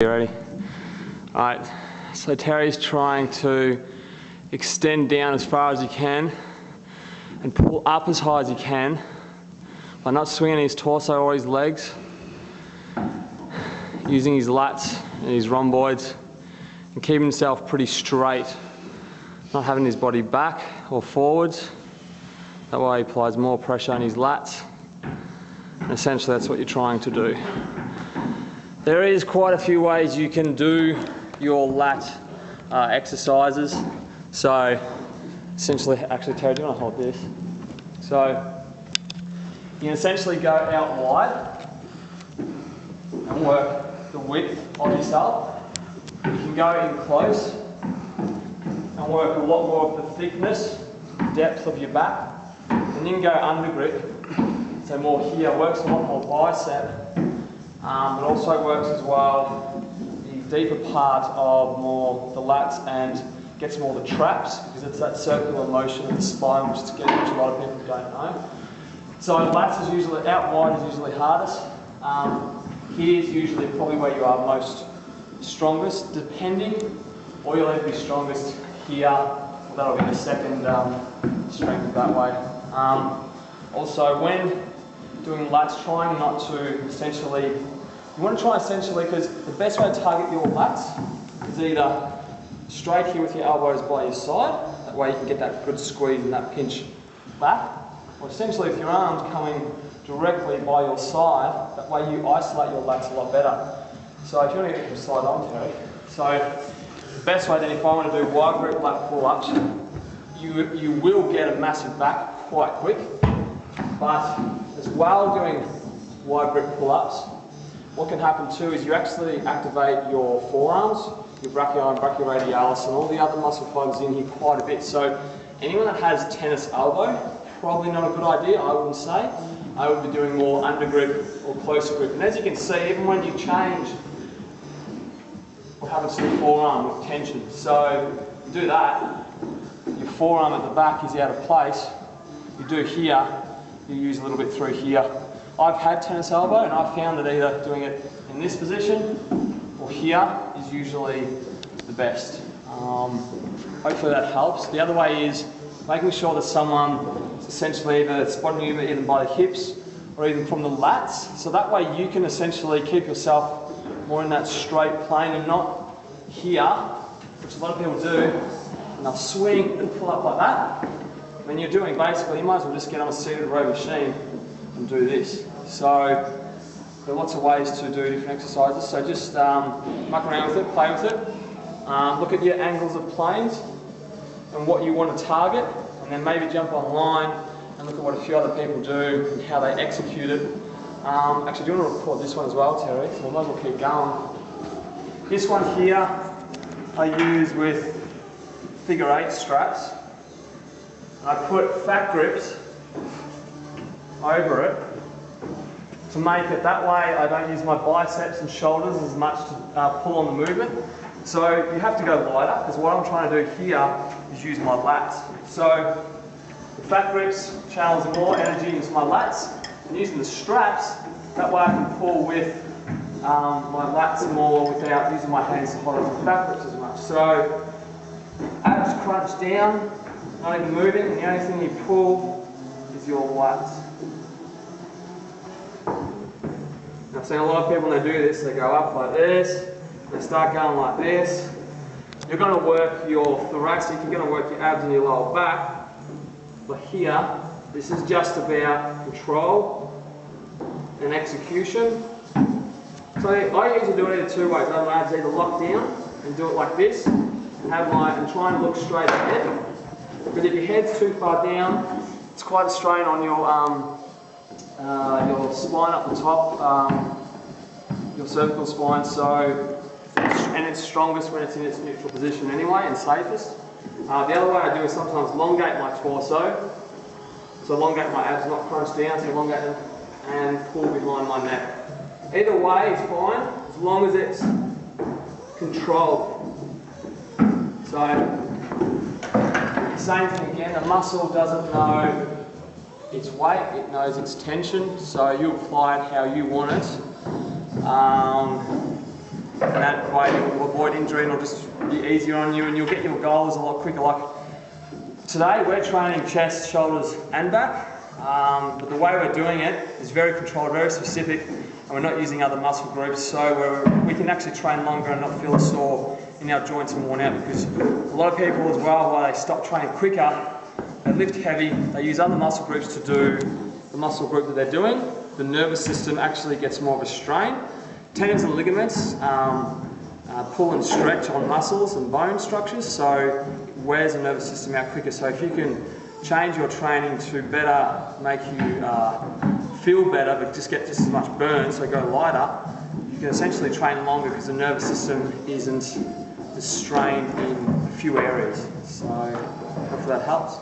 You ready? Alright, so Terry's trying to extend down as far as he can and pull up as high as he can by not swinging his torso or his legs, using his lats and his rhomboids and keeping himself pretty straight, not having his body back or forwards. That way he applies more pressure on his lats, and essentially that's what you're trying to do. There is quite a few ways you can do your lat exercises. So essentially, actually Terry, do you want to hold this? So you can essentially go out wide and work the width of yourself. You can go in close and work a lot more of the thickness, depth of your back. And you can go under grip, so more here, works a lot more bicep. But also works as well the deeper part of more the lats and gets more the traps, because it's that circular motion of the spine, which a lot of people don't know. So lats is usually, out wide is usually hardest. Here is usually probably where you are most strongest, depending, or you'll either be strongest here, or that'll be the second strength that way. Also, when doing lats, trying not to essentially, you want to try essentially, because the best way to target your lats is either straight here with your elbows by your side, that way you can get that good squeeze and that pinch back, or essentially with your arms coming directly by your side, that way you isolate your lats a lot better. So if you want to get your side on, Terry, so the best way then, if I want to do wide grip lat pull-ups, you will get a massive back quite quick, but as well doing wide grip pull-ups, what can happen too is you actually activate your forearms, your brachii and brachioradialis and all the other muscle fibers in here quite a bit. So anyone that has tennis elbow, probably not a good idea, I wouldn't say. I would be doing more under grip or close grip. And as you can see, even when you change, what happens to the forearm with tension? So you do that, your forearm at the back is out of place. You do here, you use a little bit through here. I've had tennis elbow and I've found that either doing it in this position or here is usually the best. Hopefully that helps. The other way is making sure that someone is essentially either spotting you either by the hips or even from the lats. So that way you can essentially keep yourself more in that straight plane and not here, which a lot of people do, and they'll swing and pull up like that. When you're doing basically, you might as well just get on a seated row machine and do this. So there are lots of ways to do different exercises. So just muck around with it, play with it. Look at your angles of planes and what you want to target, and then maybe jump online and look at what a few other people do and how they execute it. Actually, do you want to record this one as well, Terry? So we might as well keep going. This one here I use with figure 8 straps. I put fat grips over it to make it that way. I don't use my biceps and shoulders as much to pull on the movement. So you have to go wider, because what I'm trying to do here is use my lats. So the fat grips channels more energy into my lats, and using the straps, that way I can pull with my lats more without using my hands to hold on the fat grips as much. So abs crunch down, not even moving, and the only thing you pull is your lats. I've seen a lot of people when they do this, they go up like this, they start going like this. You're going to work your thoracic, you're going to work your abs and your lower back. But here, this is just about control and execution. So I usually do it either two ways. I have my abs either locked down and do it like this, and try and look straight ahead. But if your head's too far down, it's quite a strain on your spine up the top, your cervical spine. And it's strongest when it's in its neutral position anyway, and safest. The other way I do is sometimes elongate my torso. So elongate my abs, not crunch down, so elongate them and pull behind my neck. Either way is fine, as long as it's controlled. So, same thing again, the muscle doesn't know its weight, it knows its tension, so you apply it how you want it. And that way you'll avoid injury and it'll just be easier on you and you'll get your goals a lot quicker. Like today we're training chest, shoulders and back, but the way we're doing it is very controlled, very specific, and we're not using other muscle groups, so we can actually train longer and not feel sore in our joints and worn out, because a lot of people as well, while they stop training quicker, they lift heavy, they use other muscle groups to do the muscle group that they're doing. The nervous system actually gets more of a strain. Tendons and ligaments pull and stretch on muscles and bone structures, so it wears the nervous system out quicker. So if you can change your training to better make you feel better but just get just as much burn, so go lighter, you can essentially train longer because the nervous system isn't strained in a few areas. So hopefully that helps.